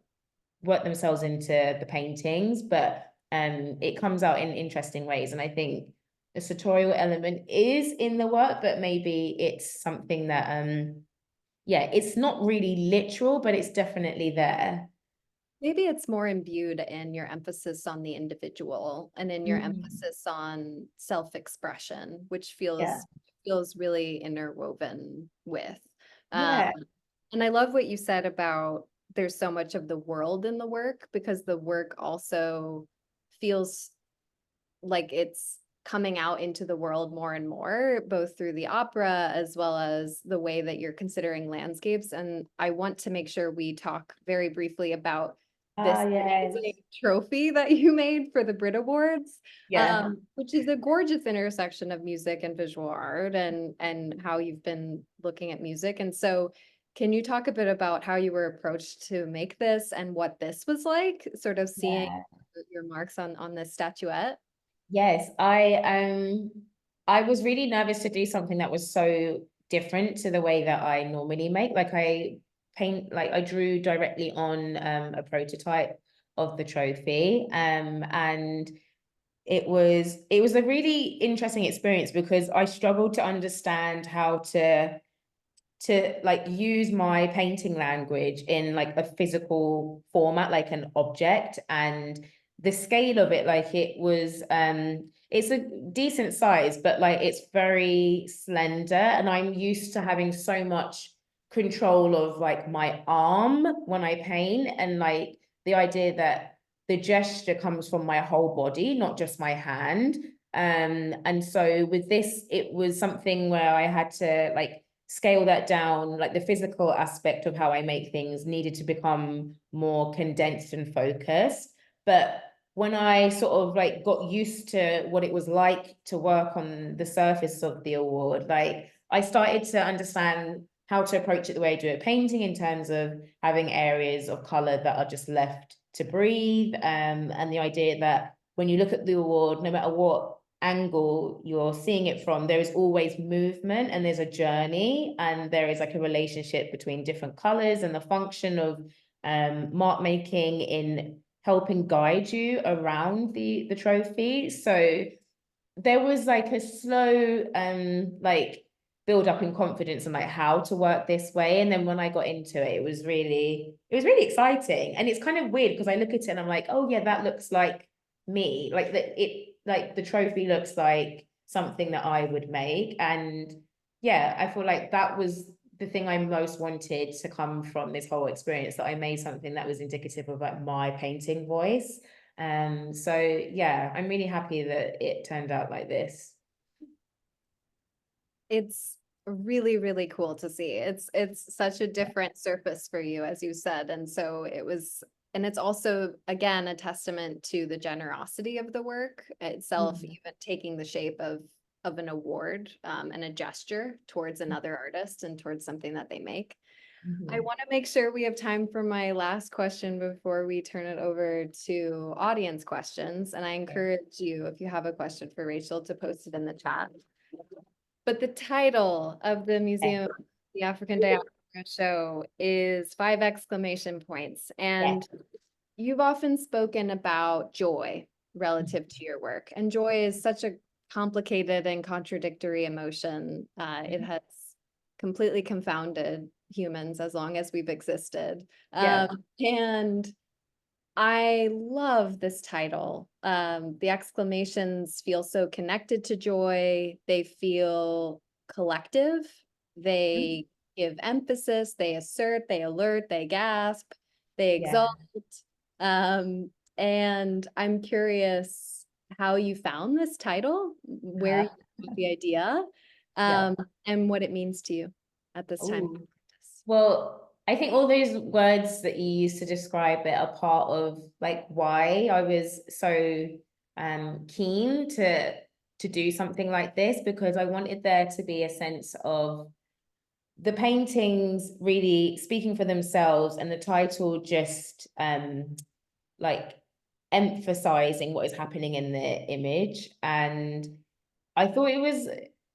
themselves into the paintings, but it comes out in interesting ways. And I think the sartorial element is in the work, but maybe it's something that yeah, it's not really literal, but it's definitely there. Maybe it's more imbued in your emphasis on the individual and in your emphasis on self-expression, which Yeah. feels really interwoven with. Yeah. And I love what you said about there's so much of the world in the work, because the work also feels like it's coming out into the world more and more, both through the opera as well as the way that you're considering landscapes. And I want to make sure we talk very briefly about this Yes. amazing trophy that you made for the Brit Awards, Yeah. which is a gorgeous intersection of music and visual art, and how you've been looking at music. And so can you talk a bit about how you were approached to make this and what this was like, sort of seeing your marks on this statuette? Yes, I was really nervous to do something that was so different to the way that I normally make. Like I drew directly on a prototype of the trophy. And it was a really interesting experience because I struggled to understand how to like use my painting language in like a physical format, like an object. And the scale of it, like it's a decent size, but like it's very slender, and I'm used to having so much control of like my arm when I paint, and like the idea that the gesture comes from my whole body, not just my hand. And so with this, it was something where I had to like scale that down. Like the physical aspect of how I make things needed to become more condensed and focused. But when I sort of like got used to what it was like to work on the surface of the award, like I started to understand how to approach it the way I do a painting, in terms of having areas of color that are just left to breathe. And the idea that when you look at the award, no matter what angle you're seeing it from, there is always movement, and there's a journey, and there is like a relationship between different colors, and the function of mark making in helping guide you around the trophy. So there was like a slow like build up in confidence and like how to work this way. And then when I got into it, it was really exciting. And it's kind of weird because I look at it and I'm like, oh yeah, that looks like me. Like the trophy looks like something that I would make. And yeah, I feel like that was the thing I most wanted to come from this whole experience, that I made something that was indicative of like my painting voice. So yeah, I'm really happy that it turned out like this. It's really, really cool to see. It's such a different surface for you, as you said. And so it was, and it's also, again, a testament to the generosity of the work itself, even taking the shape of an award and a gesture towards another artist and towards something that they make. I want to make sure we have time for my last question before we turn it over to audience questions. And I encourage you, if you have a question for Rachel, to post it in the chat. But the title of the Museum of the African Diaspora show is 5 exclamation points. And you've often spoken about joy relative to your work. And joy is such a complicated and contradictory emotion. It has completely confounded humans as long as we've existed. And I love this title. The exclamations feel so connected to joy. They feel collective. They give emphasis. They assert, they alert, they gasp, they exalt. And I'm curious how you found this title, where you got the idea, and what it means to you at this time. Well, I think all those words that you use to describe it are part of like why I was so keen to do something like this, because I wanted there to be a sense of the paintings really speaking for themselves, and the title just like emphasizing what is happening in the image. And I thought it was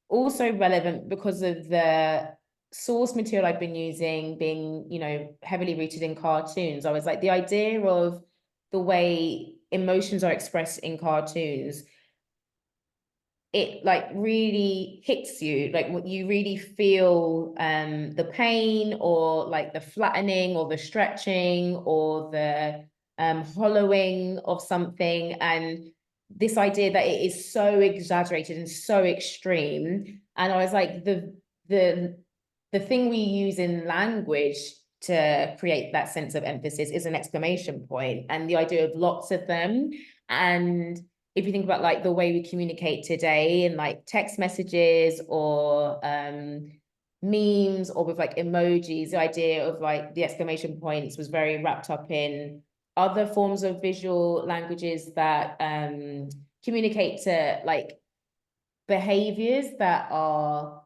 also relevant because of the source material I've been using being, you know, heavily rooted in cartoons. I was like, the idea of the way emotions are expressed in cartoons, it like really hits you, like what you really feel the pain, or like the flattening or the stretching or the hollowing of something. And this idea that it is so exaggerated and so extreme. And I was like, the thing we use in language to create that sense of emphasis is an exclamation point, and the idea of lots of them. And if you think about like the way we communicate today in like text messages or memes or with like emojis, the idea of like the exclamation points was very wrapped up in other forms of visual languages that communicate to like behaviors that are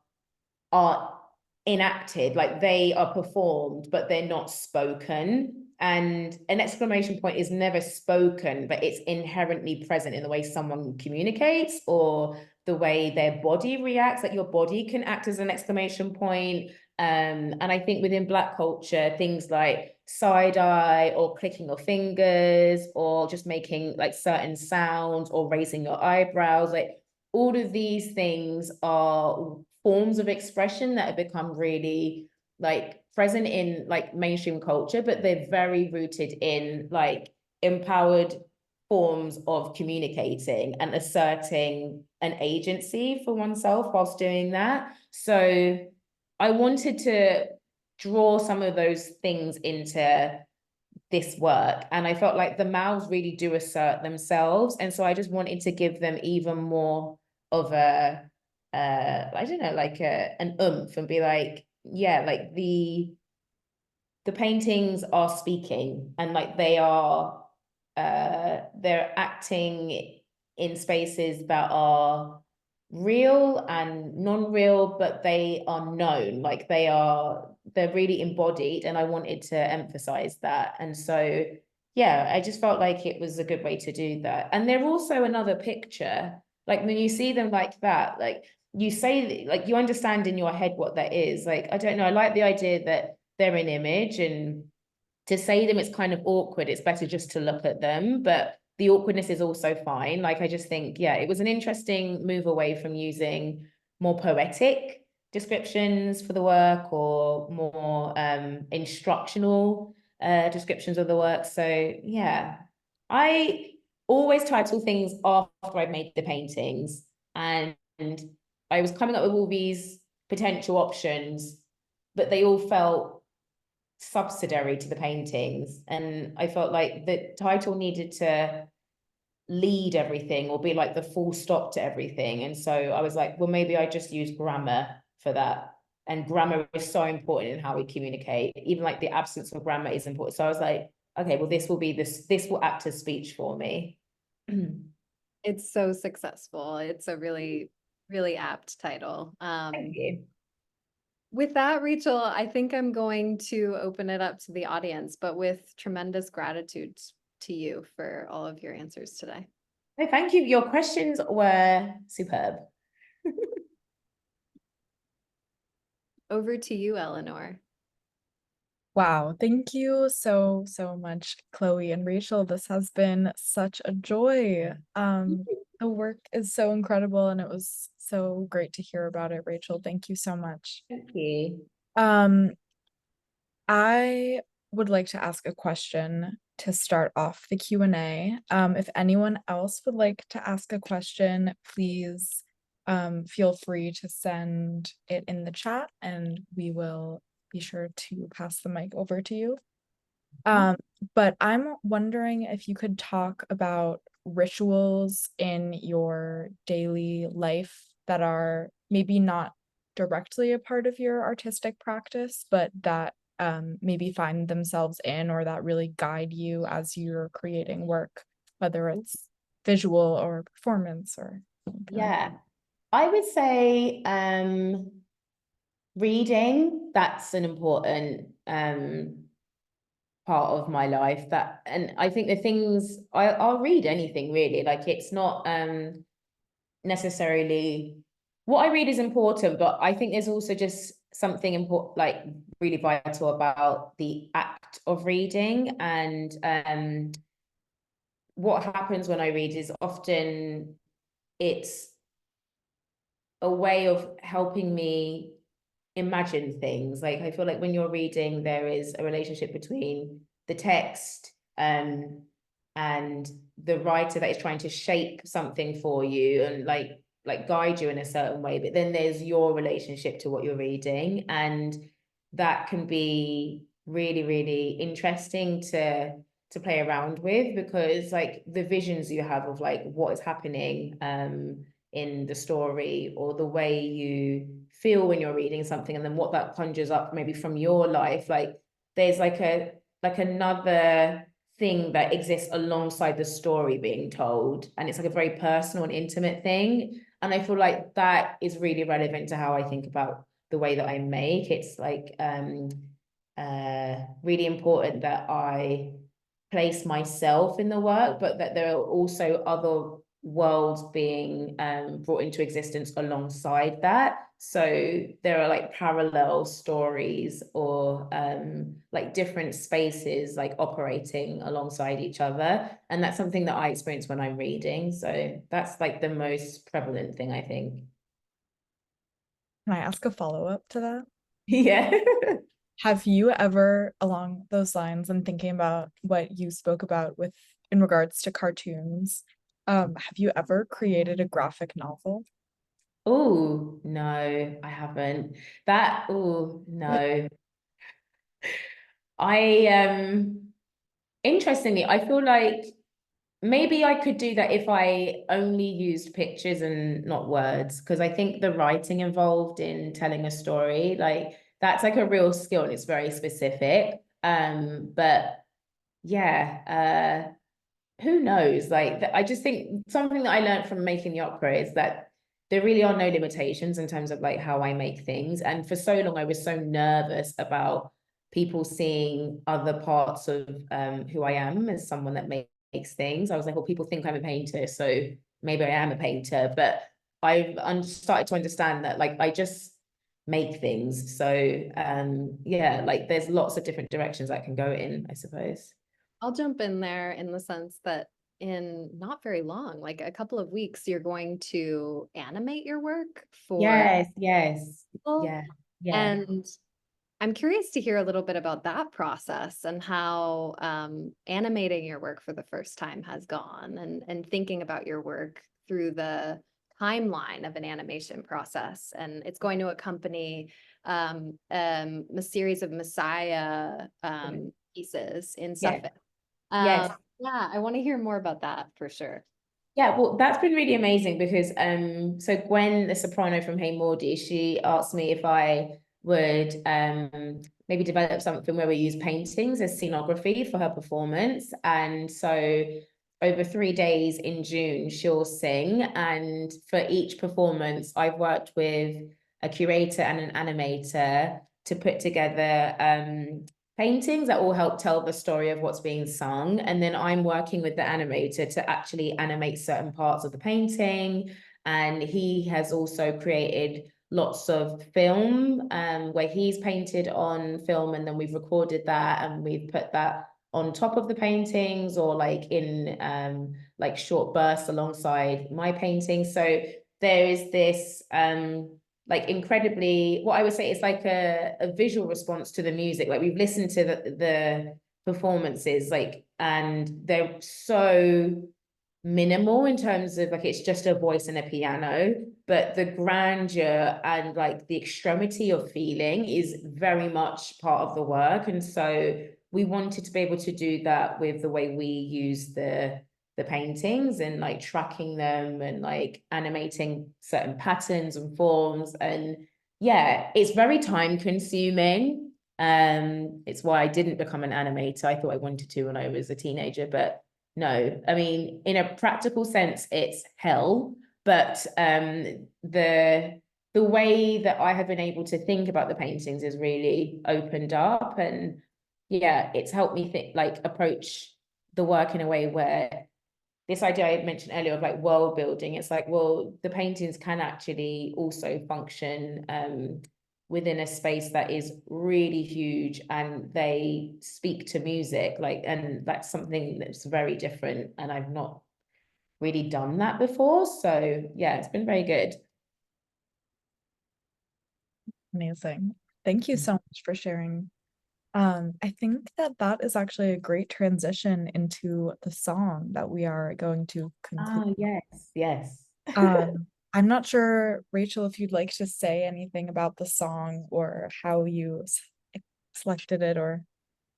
enacted, like they are performed, but they're not spoken. And an exclamation point is never spoken, but it's inherently present in the way someone communicates or the way their body reacts. Like your body can act as an exclamation point. And I think within Black culture, things like side eye or clicking your fingers or just making like certain sounds or raising your eyebrows, like all of these things are forms of expression that have become really like present in like mainstream culture, but they're very rooted in like empowered forms of communicating and asserting an agency for oneself whilst doing that. So I wanted to draw some of those things into this work, and I felt like the mouths really do assert themselves, and so I just wanted to give them even more of a I don't know, like an oomph, and be like, yeah, like the paintings are speaking, and like they are they're acting in spaces that are real and non-real, but they are known, like they're really embodied, and I wanted to emphasize that. And so yeah, I just felt like it was a good way to do that. And they're also another picture, like when you see them like that, like you say, like you understand in your head what that is. Like I don't know, I like the idea that they're an image, and to say them it's kind of awkward. It's better just to look at them, but the awkwardness is also fine. Like I just think, yeah, it was an interesting move away from using more poetic descriptions for the work or more instructional descriptions of the work. So yeah, I always title things after I've made the paintings, and I was coming up with all these potential options, but they all felt subsidiary to the paintings, and I felt like the title needed to lead everything or be like the full stop to everything. And so I was like, well, maybe I just use grammar for that. And grammar is so important in how we communicate. Even like the absence of grammar is important. So I was like, okay, well, this will act as speech for me. It's so successful. It's a really, really apt title. Thank you. With that, Rachel, I think I'm going to open it up to the audience, but with tremendous gratitude to you for all of your answers today. No, thank you. Your questions were superb. Over to you, Eleanor. Wow, thank you so much, Chloe and Rachel. This has been such a joy. The work is so incredible, and it was so great to hear about it, Rachel. Thank you so much. Thank you. I would like to ask a question to start off the Q&A. If anyone else would like to ask a question, please feel free to send it in the chat, and we will be sure to pass the mic over to you. But I'm wondering if you could talk about rituals in your daily life that are maybe not directly a part of your artistic practice, but that maybe find themselves in or that really guide you as you're creating work, whether it's visual or performance or something. Yeah, I would say reading, that's an important part of my life. That, and I think the things I'll read anything really, like it's not necessarily what I read is important, but I think there's also just something important, like really vital about the act of reading. And what happens when I read is often it's a way of helping me imagine things. Like I feel like when you're reading, there is a relationship between the text and the writer that is trying to shape something for you and like guide you in a certain way. But then there's your relationship to what you're reading, and that can be really, really interesting to play around with, because like the visions you have of like what is happening in the story, or the way you feel when you're reading something, and then what that conjures up maybe from your life, like there's like another thing that exists alongside the story being told, and it's like a very personal and intimate thing. And I feel like that is really relevant to how I think about the way that I make. It's like really important that I place myself in the work, but that there are also other worlds being brought into existence alongside that. So there are like parallel stories, or like different spaces like operating alongside each other. And that's something that I experience when I'm reading. So that's like the most prevalent thing, I think. Can I ask a follow-up to that? Yeah. Have you ever, along those lines, and thinking about what you spoke about with in regards to cartoons, have you ever created a graphic novel? Oh, no, I haven't. Oh, no. Interestingly, I feel like maybe I could do that if I only used pictures and not words, because I think the writing involved in telling a story, like that's like a real skill and it's very specific. But yeah, who knows? Like I just think something that I learned from making the opera is that there really are no limitations in terms of like how I make things. And for so long, I was so nervous about people seeing other parts of who I am as someone that makes things. I was like, well, people think I'm a painter, so maybe I am a painter. But I've started to understand that like I just make things. So yeah, like there's lots of different directions I can go in, I suppose. I'll jump in there in the sense that in not very long, like a couple of weeks, you're going to animate your work for Yes. people. Yeah. And I'm curious to hear a little bit about that process and how animating your work for the first time has gone, and thinking about your work through the timeline of an animation process. And it's going to accompany a series of Messiah pieces in Suffolk. Yes. Yeah, I want to hear more about that for sure. Yeah, well, that's been really amazing because so Gwen, the soprano from Hey Mordy, she asked me if I would maybe develop something where we use paintings as scenography for her performance. And so over 3 days in June, she'll sing. And for each performance, I've worked with a curator and an animator to put together paintings that all help tell the story of what's being sung. And then I'm working with the animator to actually animate certain parts of the painting. And he has also created lots of film where he's painted on film, and then we've recorded that and we've put that on top of the paintings, or like in like short bursts alongside my painting. So there is this like incredibly, what I would say is like a visual response to the music. Like we've listened to the performances, like, and they're so minimal in terms of like it's just a voice and a piano, but the grandeur and like the extremity of feeling is very much part of the work. And so we wanted to be able to do that with the way we use the paintings, and like tracking them and like animating certain patterns and forms. And yeah, it's very time consuming. It's why I didn't become an animator. I thought I wanted to when I was a teenager, but no, I mean, in a practical sense, it's hell. But the way that I have been able to think about the paintings is really opened up, and yeah, it's helped me think, like, approach the work in a way where this idea I mentioned earlier of like world building, it's like, well, the paintings can actually also function within a space that is really huge, and they speak to music, like, and that's something that's very different, and I've not really done that before. So yeah, it's been very good. Amazing. Thank you so much for sharing. I think that that is actually a great transition into the song that we are going to conclude. Yes. I'm not sure, Rachel, if you'd like to say anything about the song or how you selected it, or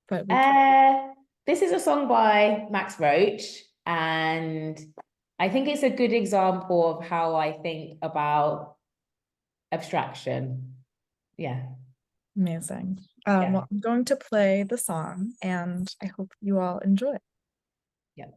but we can. This is a song by Max Roach, and I think it's a good example of how I think about abstraction. Yeah. Amazing. Yeah. Well, I'm going to play the song and I hope you all enjoy. Yeah.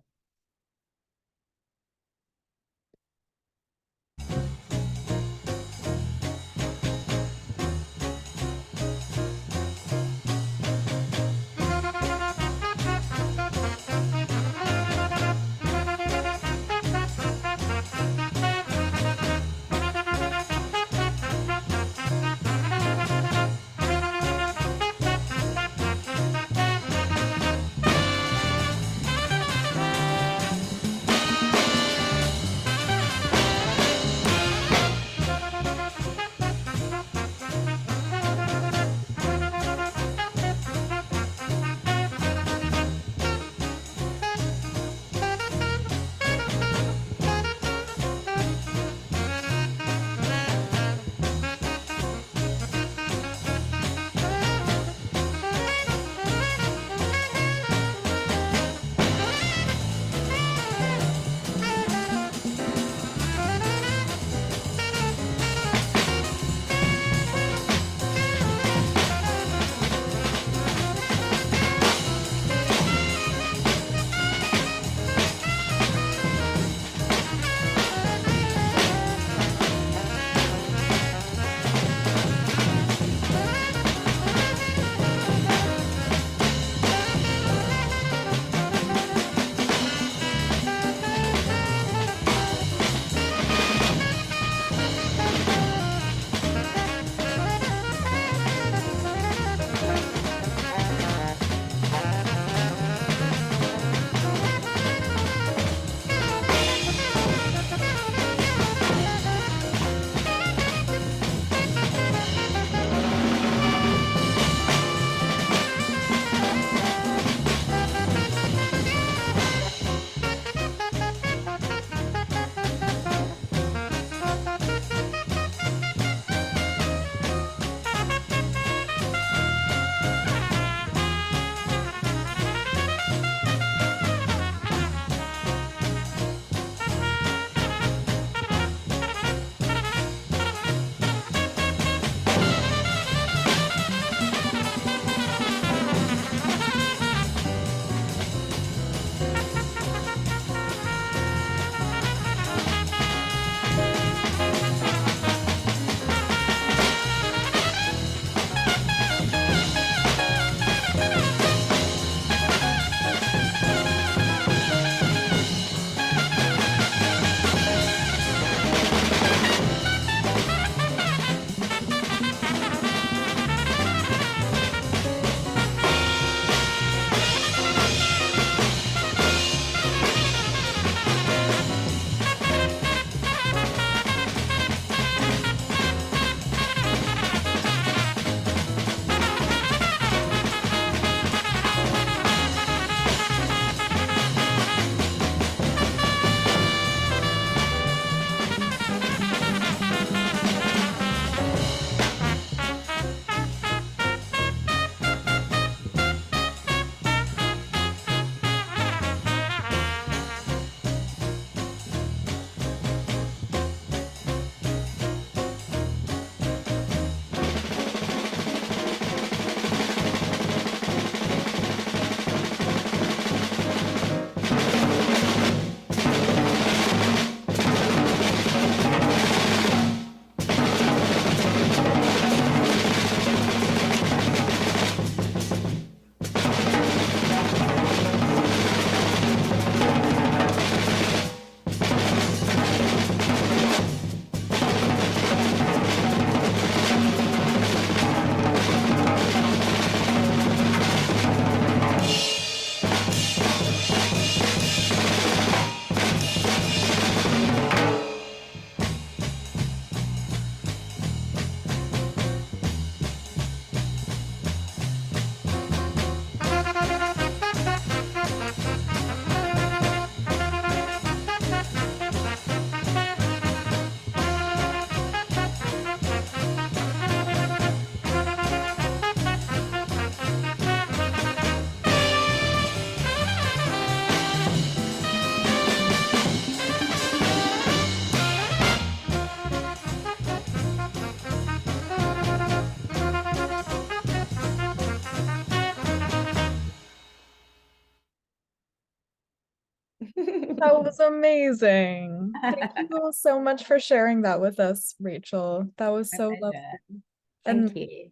That was amazing. Thank you so much for sharing that with us, Rachel. That was My so pleasure. lovely. And Thank you.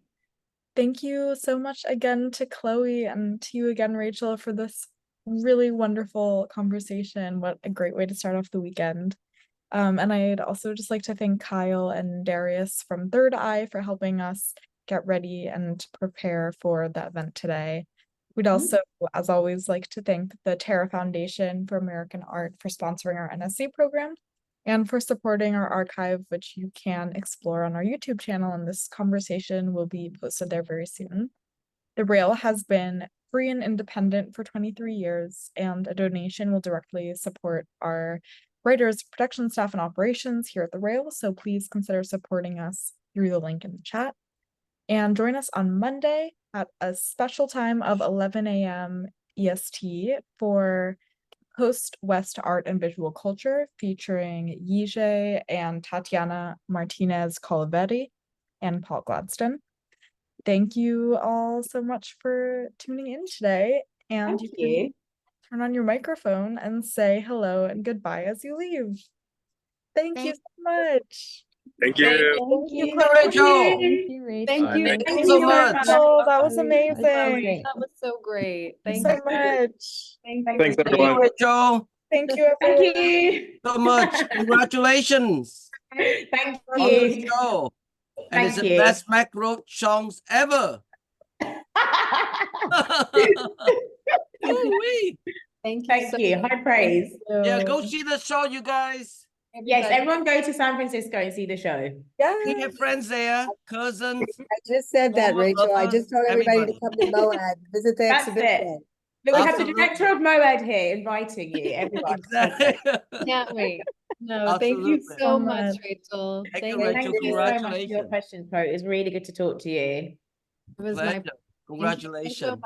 thank you so much again to Chloe and to you again, Rachel, for this really wonderful conversation. What a great way to start off the weekend. And I'd also just like to thank Kyle and Darius from Third Eye for helping us get ready and prepare for the event today. We'd also, as always, like to thank the Terra Foundation for American Art for sponsoring our NSE program and for supporting our archive, which you can explore on our YouTube channel, and this conversation will be posted there very soon. The Rail has been free and independent for 23 years, and a donation will directly support our writers, production staff, and operations here at the Rail, so please consider supporting us through the link in the chat. And join us on Monday at a special time of 11 a.m. EST for Post-West Art and Visual Culture featuring Yijay and Tatiana Martinez Colavetti and Paul Gladstone. Thank you all so much for tuning in today. And Thank you you. can turn on your microphone and say hello and goodbye as you leave. Thank you so much. Thank you. Thank you, you, Chloe. Rachel. Thank you, Rachel. Thank you. Thank Thank you you so so much. much. Oh, that was That amazing. That was so great. Thank Thank you so much. Thanks, Thanks, Thank everyone. you, Rachel. Thank you, Thank everyone. you. So much. Congratulations Thank on the you. show. And it's Thank the you. best macro songs ever. Ooh-wee. Thank you Thank so you. much. High praise. Yeah, go see the show, you guys. Yes, everybody. everyone go to San Francisco and see the show. Yeah. Bring your friends there, cousins. I just said that, former Rachel. I lovers, just told everybody to everybody. come to Moab, visit the That's it. exhibition. Look, we have the Absolutely. director of MOAD here inviting you, everyone. Exactly. Can't wait. No, thank you Absolutely. so much, Rachel. Thank you, Yeah, Rachel. thank you so much for your Congratulations. questions, Pro. It was really good to talk to you. It was my Pleasure. Thank you so Congratulations. much.